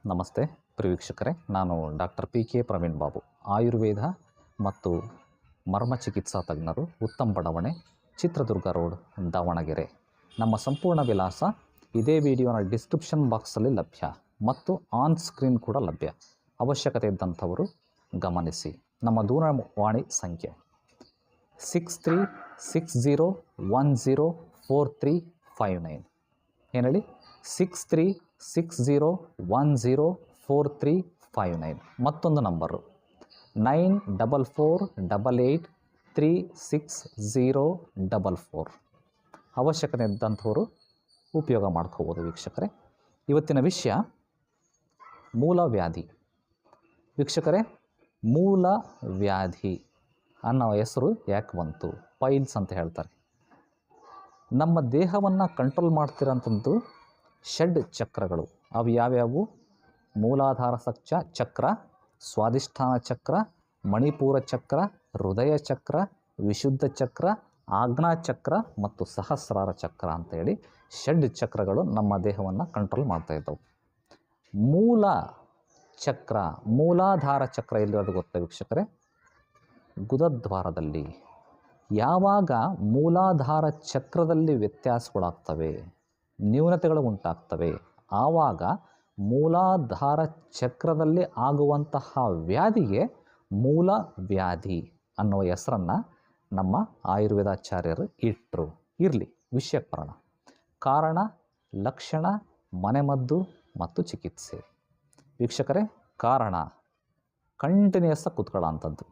ನಮಸ್ತೆ ಪ್ರಿಯ ವೀಕ್ಷಕರೇ, ನಾನು ಡಾಕ್ಟರ್ PK ಪ್ರವೀಣ್ ಬಾಬು, ಆಯುರ್ವೇದ ಮತ್ತು ಮರ್ಮ ಚಿಕಿತ್ಸಾ ತಜ್ಞರು, ಉತ್ತಮ್ ಬಡಾವಣೆ, ಚಿತ್ರದುರ್ಗ ರೋಡ್, ದಾವಣಗೆರೆ. ನಮ್ಮ ಸಂಪೂರ್ಣ ವಿಳಾಸ ಇದೇ ವಿಡಿಯೋನ ಡಿಸ್ಕ್ರಿಪ್ಷನ್ ಬಾಕ್ಸಲ್ಲಿ ಲಭ್ಯ ಮತ್ತು ಆನ್ ಸ್ಕ್ರೀನ್ ಕೂಡ ಲಭ್ಯ. ಅವಶ್ಯಕತೆ ಇದ್ದಂಥವರು ಗಮನಿಸಿ. ನಮ್ಮ ದೂರವಾಣಿ ಸಂಖ್ಯೆ 6360104359. ಏನು ಹೇಳಿ? 6360104359. ಮತ್ತೊಂದು ನಂಬರು 9488836044. ಅವಶ್ಯಕತೆ ಇದ್ದಂಥವರು ಉಪಯೋಗ ಮಾಡ್ಕೋಬೋದು ವೀಕ್ಷಕರೇ. ಇವತ್ತಿನ ವಿಷಯ ಮೂಲವ್ಯಾಧಿ. ವೀಕ್ಷಕರೇ, ಮೂಲವ್ಯಾಧಿ ಅನ್ನೋ ಹೆಸರು ಯಾಕೆ ಬಂತು? ಪೈಲ್ಸ್ ಅಂತ ಹೇಳ್ತಾರೆ. ನಮ್ಮ ದೇಹವನ್ನು ಕಂಟ್ರೋಲ್ ಮಾಡ್ತಿರೋಂಥದ್ದು ಷಡ್ ಚಕ್ರಗಳು. ಅವು ಯಾವ್ಯಾವು? ಮೂಲಾಧಾರ ಚಕ್ರ, ಸ್ವಾಧಿಷ್ಠಾನ ಚಕ್ರ, ಮಣಿಪೂರ ಚಕ್ರ, ಹೃದಯ ಚಕ್ರ, ವಿಶುದ್ಧ ಚಕ್ರ, ಆಜ್ಞಾ ಚಕ್ರ ಮತ್ತು ಸಹಸ್ರಾರ ಚಕ್ರ ಅಂತೇಳಿ ಷಡ್ ಚಕ್ರಗಳು ನಮ್ಮ ದೇಹವನ್ನು ಕಂಟ್ರೋಲ್ ಮಾಡ್ತಾ ಇದ್ದವು. ಮೂಲ ಚಕ್ರ, ಮೂಲಾಧಾರ ಚಕ್ರ ಎಲ್ಲಿರೋದು ಗೊತ್ತಾ ವೀಕ್ಷಕರೇ? ಗುದದ್ವಾರದಲ್ಲಿ. ಯಾವಾಗ ಮೂಲಾಧಾರ ಚಕ್ರದಲ್ಲಿ ವ್ಯತ್ಯಾಸಗಳಾಗ್ತವೆ, ನ್ಯೂನತೆಗಳು ಉಂಟಾಗ್ತವೆ, ಆವಾಗ ಮೂಲಾಧಾರ ಚಕ್ರದಲ್ಲಿ ಆಗುವಂತಹ ವ್ಯಾಧಿಗೆ ಮೂಲವ್ಯಾಧಿ ಅನ್ನುವ ಹೆಸರನ್ನು ನಮ್ಮ ಆಯುರ್ವೇದಾಚಾರ್ಯರು ಇಟ್ಟರು. ಇರಲಿ, ವಿಷಯಕ್ಕೆ ಬರೋಣ. ಕಾರಣ, ಲಕ್ಷಣ, ಮನೆಮದ್ದು ಮತ್ತು ಚಿಕಿತ್ಸೆ. ವೀಕ್ಷಕರೇ, ಕಾರಣ ಕಂಟಿನ್ಯೂಸ್ ಕೂತ್ಕೊಳ್ಳೋ ಅಂಥದ್ದು,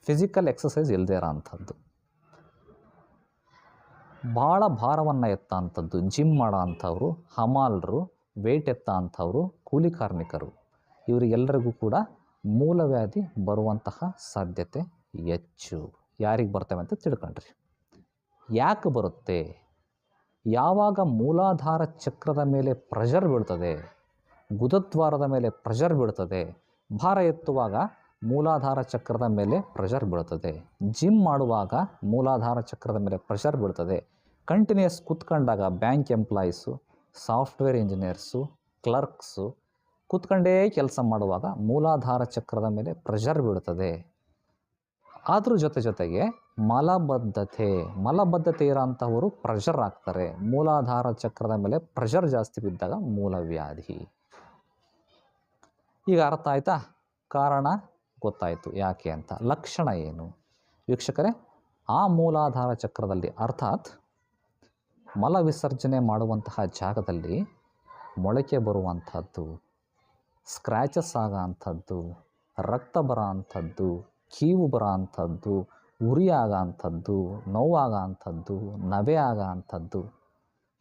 ಫಿಸಿಕಲ್ ಎಕ್ಸಸೈಸ್ ಇಲ್ಲದೇ ಇರೋ ಅಂಥದ್ದು, ಭಾಳ ಭಾರವನ್ನು ಎತ್ತ ಅಂಥದ್ದು, ಜಿಮ್ ಮಾಡೋ ಅಂಥವ್ರು, ಹಮಾಲರು, ವೇಟ್ ಎತ್ತ ಅಂಥವ್ರು, ಕೂಲಿ ಕಾರ್ಮಿಕರು, ಇವರಿಗೆಲ್ಲರಿಗೂ ಕೂಡ ಮೂಲವ್ಯಾಧಿ ಬರುವಂತಹ ಸಾಧ್ಯತೆ ಹೆಚ್ಚು. ಯಾರಿಗೆ ಬರ್ತವೆ ಅಂತ ತಿಳ್ಕೊಂಡ್ರಿ. ಯಾಕೆ ಬರುತ್ತೆ? ಯಾವಾಗ ಮೂಲಾಧಾರ ಚಕ್ರದ ಮೇಲೆ ಪ್ರೆಷರ್ ಬೀಳ್ತದೆ, ಗುದದ್ವಾರದ ಮೇಲೆ ಪ್ರೆಷರ್ ಬೀಳ್ತದೆ, ಭಾರ ಎತ್ತುವಾಗ ಮೂಲಾಧಾರ ಚಕ್ರದ ಮೇಲೆ ಪ್ರೆಷರ್ ಬೀಳ್ತದೆ, ಜಿಮ್ ಮಾಡುವಾಗ ಮೂಲಾಧಾರ ಚಕ್ರದ ಮೇಲೆ ಪ್ರೆಷರ್ ಬೀಳ್ತದೆ, ಕಂಟಿನ್ಯೂಸ್ ಕೂತ್ಕೊಂಡಾಗ bank employees, software engineers, clerks ಕೂತ್ಕೊಂಡೇ ಕೆಲಸ ಮಾಡುವಾಗ ಮೂಲಾಧಾರ ಚಕ್ರದ ಮೇಲೆ ಪ್ರೆಷರ್ ಬೀಳ್ತದೆ. ಅದ್ರ ಜೊತೆಗೆ ಮಲಬದ್ಧತೆ ಇರೋಂಥವರು ಪ್ರೆಷರ್ ಆಗ್ತಾರೆ. ಮೂಲಾಧಾರ ಚಕ್ರದ ಮೇಲೆ ಪ್ರೆಷರ್ ಜಾಸ್ತಿ ಬಿದ್ದಾಗ ಮೂಲವ್ಯಾಧಿ. ಈಗ ಅರ್ಥ ಆಯ್ತಾ? ಕಾರಣ ಗೊತ್ತಾಯಿತು ಯಾಕೆ ಅಂತ. ಲಕ್ಷಣ ಏನು ವೀಕ್ಷಕರೇ? ಆ ಮೂಲಾಧಾರ ಚಕ್ರದಲ್ಲಿ, ಅರ್ಥಾತ್ ಮಲ ವಿಸರ್ಜನೆ ಮಾಡುವಂತಹ ಜಾಗದಲ್ಲಿ ಮೊಳಕೆ ಬರುವಂಥದ್ದು, ಸ್ಕ್ರ್ಯಾಚಸ್ ಆಗೋ ಅಂಥದ್ದು, ರಕ್ತ ಬರೋ ಅಂಥದ್ದು, ಕೀವು ಬರೋ ಅಂಥದ್ದು, ಉರಿ ಆಗೋ ಅಂಥದ್ದು, ನೋವಾಗ ಅಂಥದ್ದು, ನವೆ ಆಗೋ ಅಂಥದ್ದು,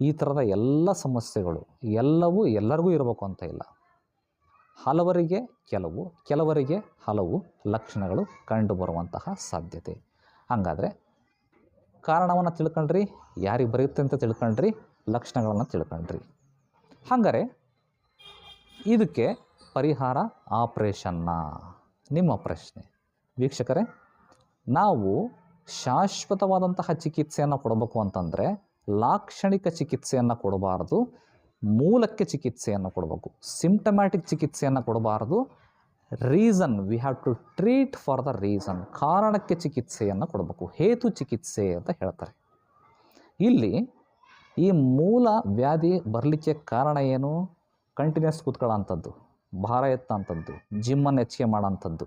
ಈ ಥರದ ಎಲ್ಲ ಸಮಸ್ಯೆಗಳು ಎಲ್ಲವೂ ಎಲ್ಲರಿಗೂ ಇರಬೇಕು ಅಂತ ಇಲ್ಲ. ಹಲವರಿಗೆ ಕೆಲವರಿಗೆ ಹಲವು ಲಕ್ಷಣಗಳು ಕಂಡು ಬರುವಂತಹ ಸಾಧ್ಯತೆ. ಹಾಗಾದರೆ ಕಾರಣವನ್ನು ತಿಳ್ಕೊಂಡ್ರಿ, ಯಾರಿಗೆ ಬರೆಯುತ್ತೆ ಅಂತ ತಿಳ್ಕೊಂಡ್ರಿ, ಲಕ್ಷಣಗಳನ್ನು ತಿಳ್ಕೊಂಡ್ರಿ. ಹಾಗಾದರೆ ಇದಕ್ಕೆ ಪರಿಹಾರ ಆಪ್ರೇಷನ್ನ? ನಿಮ್ಮ ಪ್ರಶ್ನೆ ವೀಕ್ಷಕರೇ. ನಾವು ಶಾಶ್ವತವಾದಂತಹ ಚಿಕಿತ್ಸೆಯನ್ನು ಕೊಡಬೇಕು ಅಂತಂದರೆ ಲಾಕ್ಷಣಿಕ ಚಿಕಿತ್ಸೆಯನ್ನು ಕೊಡಬಾರ್ದು, ಮೂಲಕ್ಕೆ ಚಿಕಿತ್ಸೆಯನ್ನು ಕೊಡಬೇಕು. ಸಿಂಪ್ಟಮ್ಯಾಟಿಕ್ ಚಿಕಿತ್ಸೆಯನ್ನು ಕೊಡಬಾರ್ದು. Reason, we have to treat for the reason. ಕಾರಣಕ್ಕೆ ಚಿಕಿತ್ಸೆಯನ್ನು ಕೊಡಬೇಕು, ಹೇತು ಚಿಕಿತ್ಸೆ ಅಂತ ಹೇಳ್ತಾರೆ. ಇಲ್ಲಿ ಈ ಮೂಲ ವ್ಯಾಧಿ ಬರಲಿಕ್ಕೆ ಕಾರಣ ಏನು? ಕಂಟಿನ್ಯೂಸ್ ಕೂತ್ಕೊಳ್ಳೋ ಅಂಥದ್ದು, ಭಾರ ಎತ್ತಂಥದ್ದು, ಜಿಮ್ಮನ್ನು ಹೆಚ್ಚಿಗೆ ಮಾಡೋಂಥದ್ದು.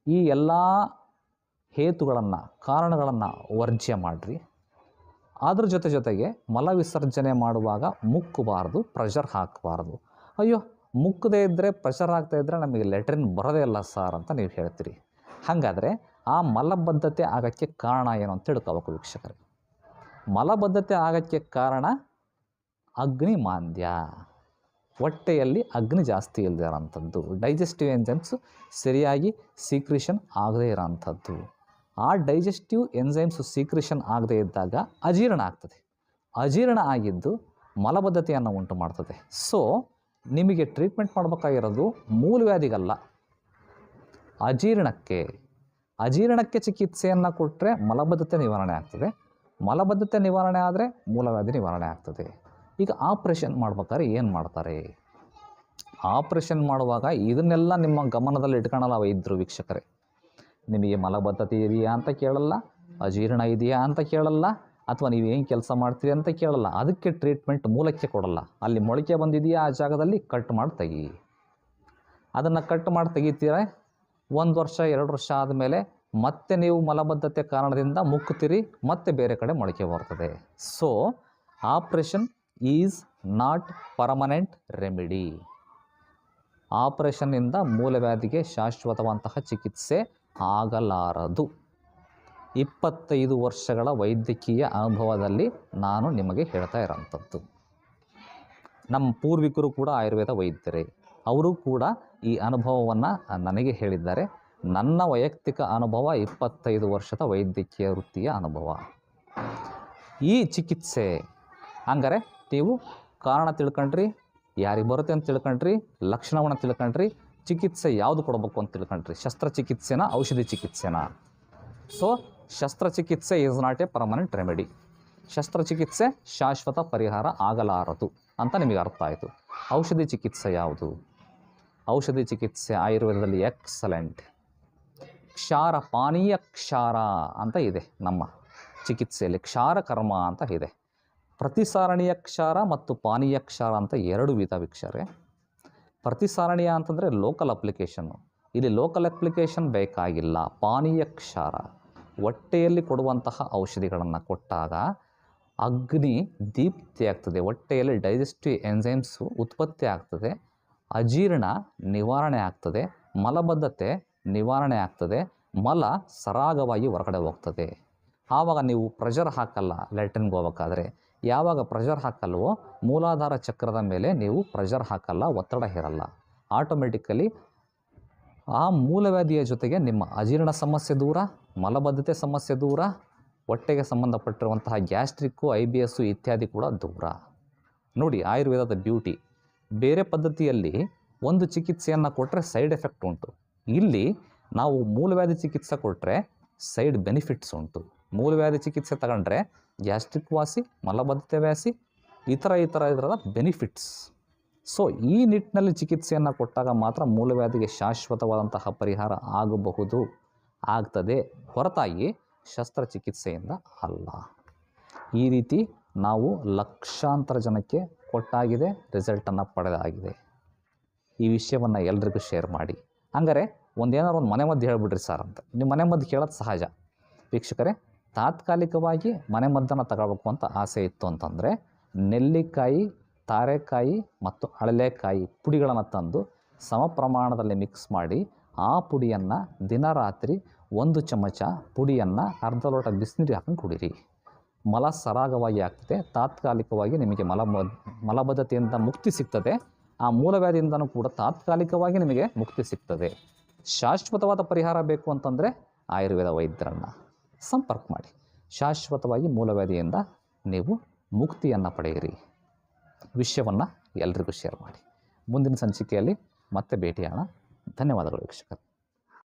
ಈ ಎಲ್ಲ ಹೇತುಗಳನ್ನು, ಕಾರಣಗಳನ್ನು ವರ್ಜ್ಯ ಮಾಡಿರಿ. ಅದ್ರ ಜೊತೆಗೆ ಮಲ ವಿಸರ್ಜನೆ ಮಾಡುವಾಗ ಮುಕ್ಕಬಾರ್ದು, ಪ್ರೆಷರ್ ಹಾಕಬಾರ್ದು. ಅಯ್ಯೋ, ಮುಕ್ಕದೇ ಇದ್ದರೆ, ಪ್ರೆಷರ್ ಆಗ್ತಾಯಿದ್ರೆ ನಮಗೆ ಲೆಟ್ರಿನ್ ಬರೋದೇ ಇಲ್ಲ ಸರ್ ಅಂತ ನೀವು ಹೇಳ್ತೀರಿ. ಹಾಗಾದರೆ ಆ ಮಲಬದ್ಧತೆ ಆಗೋಕ್ಕೆ ಕಾರಣ ಏನು ಅಂತ ತಿಳ್ಕೋಬೇಕು ವೀಕ್ಷಕರೇ. ಮಲಬದ್ಧತೆ ಆಗೋಕ್ಕೆ ಕಾರಣ ಅಗ್ನಿಮಾಂದ್ಯ, ಹೊಟ್ಟೆಯಲ್ಲಿ ಅಗ್ನಿ ಜಾಸ್ತಿ ಇಲ್ಲದೆ ಇರೋಂಥದ್ದು, ಡೈಜೆಸ್ಟಿವ್ ಎಂಜೈಮ್ಸ್ ಸರಿಯಾಗಿ ಸೀಕ್ರಿಷನ್ ಆಗದೇ ಇರೋಂಥದ್ದು. ಆ ಡೈಜೆಸ್ಟಿವ್ ಎಂಜೈಮ್ಸ್ ಸೀಕ್ರಿಷನ್ ಆಗದೇ ಇದ್ದಾಗ ಅಜೀರ್ಣ ಆಗ್ತದೆ. ಅಜೀರ್ಣ ಆಗಿದ್ದು ಮಲಬದ್ಧತೆಯನ್ನು ಉಂಟು ಮಾಡ್ತದೆ. ಸೊ ನಿಮಗೆ ಟ್ರೀಟ್ಮೆಂಟ್ ಮಾಡಬೇಕಾಗಿರೋದು ಮೂಲವ್ಯಾಧಿಗಲ್ಲ, ಅಜೀರ್ಣಕ್ಕೆ ಚಿಕಿತ್ಸೆಯನ್ನು ಕೊಟ್ಟರೆ ಮಲಬದ್ಧತೆ ನಿವಾರಣೆ ಆಗ್ತದೆ. ಮಲಬದ್ಧತೆ ನಿವಾರಣೆ ಆದರೆ ಮೂಲವ್ಯಾಧಿ ನಿವಾರಣೆ ಆಗ್ತದೆ. ಈಗ ಆಪ್ರೇಷನ್ ಮಾಡ್ಬೇಕಾದ್ರೆ ಏನು ಮಾಡ್ತಾರೆ? ಆಪ್ರೇಷನ್ ಮಾಡುವಾಗ ಇದನ್ನೆಲ್ಲ ನಿಮ್ಮ ಗಮನದಲ್ಲಿ ಇಟ್ಕೊಳ್ಳಲ್ಲ ವೈದ್ಯರು ವೀಕ್ಷಕರೇ. ನಿಮಗೆ ಮಲಬದ್ಧತೆ ಇದೆಯಾ ಅಂತ ಕೇಳಲ್ಲ, ಅಜೀರ್ಣ ಇದೆಯಾ ಅಂತ ಕೇಳಲ್ಲ, ಅಥವಾ ನೀವು ಏನು ಕೆಲಸ ಮಾಡ್ತೀರಿ ಅಂತ ಕೇಳಲ್ಲ. ಅದಕ್ಕೆ ಟ್ರೀಟ್ಮೆಂಟ್ ಮೂಲಕ್ಕೆ ಕೊಡಲ್ಲ. ಅಲ್ಲಿ ಮೊಳಕೆ ಬಂದಿದೆಯಾ ಆ ಜಾಗದಲ್ಲಿ ಕಟ್ ಮಾಡಿ ತೆಗಿ. ಅದನ್ನು ಕಟ್ ಮಾಡಿ ತೆಗಿತೀರಾ, 1 ವರ್ಷ 2 ವರ್ಷ ಆದಮೇಲೆ ಮತ್ತೆ ನೀವು ಮಲಬದ್ಧತೆ ಕಾರಣದಿಂದ ಮುಕ್ಕುತ್ತೀರಿ, ಮತ್ತೆ ಬೇರೆ ಕಡೆ ಮೊಳಕೆ ಬರ್ತದೆ. So operation is not permanent remedy. ಆಪ್ರೇಷನ್ನಿಂದ ಮೂಲವ್ಯಾಧಿಗೆ ಶಾಶ್ವತವಂತಹ ಚಿಕಿತ್ಸೆ ಆಗಲಾರದು. 25 ವರ್ಷಗಳ ವೈದ್ಯಕೀಯ ಅನುಭವದಲ್ಲಿ ನಾನು ನಿಮಗೆ ಹೇಳ್ತಾ ಇರೋಂಥದ್ದು. ನಮ್ಮ ಪೂರ್ವಿಕರು ಕೂಡ ಆಯುರ್ವೇದ ವೈದ್ಯರೇ. ಅವರು ಕೂಡ ಈ ಅನುಭವವನ್ನು ನನಗೆ ಹೇಳಿದ್ದಾರೆ. ನನ್ನ ವೈಯಕ್ತಿಕ ಅನುಭವ 25 ವರ್ಷದ ವೈದ್ಯಕೀಯ ವೃತ್ತಿಯ ಅನುಭವ. ಈ ಚಿಕಿತ್ಸೆ ಹಂಗಾರೆ ನೀವು ಕಾರಣ ತಿಳ್ಕೊಂಡ್ರಿ, ಯಾರಿಗೆ ಬರುತ್ತೆ ಅಂತ ತಿಳ್ಕೊಂಡ್ರಿ, ಲಕ್ಷಣವನ್ನು ತಿಳ್ಕೊಂಡ್ರಿ, ಚಿಕಿತ್ಸೆ ಯಾವುದು ಕೊಡಬೇಕು ಅಂತ ತಿಳ್ಕೊಂಡ್ರಿ. ಶಸ್ತ್ರಚಿಕಿತ್ಸೆನ ಔಷಧಿ ಚಿಕಿತ್ಸೆನ? ಸೊ ಶಸ್ತ್ರಚಿಕಿತ್ಸೆ is not A permanent remedy. ಶಸ್ತ್ರಚಿಕಿತ್ಸೆ ಶಾಶ್ವತ ಪರಿಹಾರ ಆಗಲಾರದು ಅಂತ ನಿಮಗೆ ಅರ್ಥ ಆಯಿತು. ಔಷಧಿ ಚಿಕಿತ್ಸೆ ಯಾವುದು? ಔಷಧಿ ಚಿಕಿತ್ಸೆ ಆಯುರ್ವೇದದಲ್ಲಿ ಎಕ್ಸಲೆಂಟ್. ಕ್ಷಾರ, ಪಾನೀಯ ಕ್ಷಾರ ಅಂತ ಇದೆ ನಮ್ಮ ಚಿಕಿತ್ಸೆಯಲ್ಲಿ. ಕ್ಷಾರ ಕರ್ಮ ಅಂತ ಇದೆ. ಪ್ರತಿಸಾರಣೀಯ ಕ್ಷಾರ ಮತ್ತು ಪಾನೀಯ ಕ್ಷಾರ ಅಂತ 2 ವಿಧ ವೀಕ್ಷಕರೇ. ಪ್ರತಿಸಾರಣೀಯ ಅಂತಂದರೆ ಲೋಕಲ್ ಅಪ್ಲಿಕೇಶನ್ನು. ಇಲ್ಲಿ ಲೋಕಲ್ ಅಪ್ಲಿಕೇಶನ್ ಬೇಕಾಗಿಲ್ಲ. ಪಾನೀಯ ಕ್ಷಾರ ಹೊಟ್ಟೆಯಲ್ಲಿ ಕೊಡುವಂತಹ ಔಷಧಿಗಳನ್ನು ಕೊಟ್ಟಾಗ ಅಗ್ನಿ ದೀಪ್ತಿ ಆಗ್ತದೆ, ಹೊಟ್ಟೆಯಲ್ಲಿ ಡೈಜೆಸ್ಟಿವ್ ಎಂಜೈಮ್ಸು ಉತ್ಪತ್ತಿ ಆಗ್ತದೆ, ಅಜೀರ್ಣ ನಿವಾರಣೆ ಆಗ್ತದೆ, ಮಲಬದ್ಧತೆ ನಿವಾರಣೆ ಆಗ್ತದೆ, ಮಲ ಸರಾಗವಾಗಿ ಹೊರಗಡೆ ಹೋಗ್ತದೆ. ಆವಾಗ ನೀವು ಪ್ರೆಷರ್ ಹಾಕಲ್ಲ. ಲ್ಯಾಟ್ರಿನ್ಗೆ ಹೋಗ್ಬೇಕಾದ್ರೆ ಯಾವಾಗ ಪ್ರೆಷರ್ ಹಾಕಲ್ವೋ ಮೂಲಾಧಾರ ಚಕ್ರದ ಮೇಲೆ ನೀವು ಪ್ರೆಷರ್ ಹಾಕಲ್ಲ, ಒತ್ತಡ ಇರಲ್ಲ. ಆಟೋಮೆಟಿಕಲಿ ಆ ಮೂಲವ್ಯಾಧಿಯ ಜೊತೆಗೆ ನಿಮ್ಮ ಅಜೀರ್ಣ ಸಮಸ್ಯೆ ದೂರ, ಮಲಬದ್ಧತೆ ಸಮಸ್ಯೆ ದೂರ, ಹೊಟ್ಟೆಗೆ ಸಂಬಂಧಪಟ್ಟಿರುವಂತಹ ಗ್ಯಾಸ್ಟ್ರಿಕ್ಕು, IBS ಇತ್ಯಾದಿ ಕೂಡ ದೂರ. ನೋಡಿ ಆಯುರ್ವೇದದ ಬ್ಯೂಟಿ. ಬೇರೆ ಪದ್ಧತಿಯಲ್ಲಿ ಒಂದು ಚಿಕಿತ್ಸೆಯನ್ನು ಕೊಟ್ಟರೆ ಸೈಡ್ ಎಫೆಕ್ಟ್ ಉಂಟು. ಇಲ್ಲಿ ನಾವು ಮೂಲವ್ಯಾಧಿ ಚಿಕಿತ್ಸೆ ಕೊಟ್ಟರೆ ಸೈಡ್ ಬೆನಿಫಿಟ್ಸ್ ಉಂಟು. ಮೂಲವ್ಯಾಧಿ ಚಿಕಿತ್ಸೆ ತಗೊಂಡ್ರೆ ಗ್ಯಾಸ್ಟ್ರಿಕ್ ವಾಸಿ, ಮಲಬದ್ಧತೆ ವಾಸಿ, ಇದರದ ಬೆನಿಫಿಟ್ಸ್. ಸೊ ಈ ನಿಟ್ಟಿನಲ್ಲಿ ಚಿಕಿತ್ಸೆಯನ್ನು ಕೊಟ್ಟಾಗ ಮಾತ್ರ ಮೂಲವ್ಯಾಧಿಗೆ ಶಾಶ್ವತವಾದಂತಹ ಪರಿಹಾರ ಆಗಬಹುದು, ಆಗ್ತದೆ, ಹೊರತಾಗಿ ಶಸ್ತ್ರಚಿಕಿತ್ಸೆಯಿಂದ ಅಲ್ಲ. ಈ ರೀತಿ ನಾವು ಲಕ್ಷಾಂತರ ಜನಕ್ಕೆ ಕೊಟ್ಟಾಗಿದೆ, ರಿಸಲ್ಟನ್ನು ಪಡೆದಾಗಿದೆ. ಈ ವಿಷಯವನ್ನು ಎಲ್ರಿಗೂ ಶೇರ್ ಮಾಡಿ. ಹಂಗಾರೆ ಏನಾದ್ರು ಒಂದು ಮನೆಮದ್ದು ಹೇಳ್ಬಿಡ್ರಿ ಸರ್ ಅಂತ. ನೀವು ಮನೆಮದ್ದು ಕೇಳೋದು ಸಹಜ ವೀಕ್ಷಕರೇ. ತಾತ್ಕಾಲಿಕವಾಗಿ ಮನೆಮದ್ದನ್ನು ತಗೋಬೇಕು ಅಂತ ಆಸೆ ಇತ್ತು ಅಂತಂದರೆ ನೆಲ್ಲಿಕಾಯಿ, ತಾರೆಕಾಯಿ ಮತ್ತು ಹಳಲೆಕಾಯಿ ಪುಡಿಗಳನ್ನು ತಂದು ಸಮ ಪ್ರಮಾಣದಲ್ಲಿ ಮಿಕ್ಸ್ ಮಾಡಿ ಆ ಪುಡಿಯನ್ನು ದಿನ ರಾತ್ರಿ 1 ಚಮಚ ಪುಡಿಯನ್ನು ಅರ್ಧ ಲೋಟ ಬಿಸಿನೀರು ಹಾಕೊಂಡು ಕುಡೀರಿ. ಮಲ ಸರಾಗವಾಗಿ ಆಗ್ತದೆ. ತಾತ್ಕಾಲಿಕವಾಗಿ ನಿಮಗೆ ಮಲಬದ್ಧತೆಯಿಂದ ಮುಕ್ತಿ ಸಿಗ್ತದೆ. ಆ ಮೂಲವ್ಯಾಧಿಯಿಂದನೂ ಕೂಡ ತಾತ್ಕಾಲಿಕವಾಗಿ ನಿಮಗೆ ಮುಕ್ತಿ ಸಿಗ್ತದೆ. ಶಾಶ್ವತವಾದ ಪರಿಹಾರ ಬೇಕು ಅಂತಂದರೆ ಆಯುರ್ವೇದ ವೈದ್ಯರನ್ನು ಸಂಪರ್ಕ ಮಾಡಿ. ಶಾಶ್ವತವಾಗಿ ಮೂಲವ್ಯಾಧಿಯಿಂದ ನೀವು ಮುಕ್ತಿಯನ್ನು ಪಡೆಯಿರಿ. ವಿಷಯವನ್ನು ಎಲ್ರಿಗೂ ಶೇರ್ ಮಾಡಿ. ಮುಂದಿನ ಸಂಚಿಕೆಯಲ್ಲಿ ಮತ್ತೆ ಭೇಟಿಯಾಗೋಣ. ಧನ್ಯವಾದಗಳು ವೀಕ್ಷಕರು.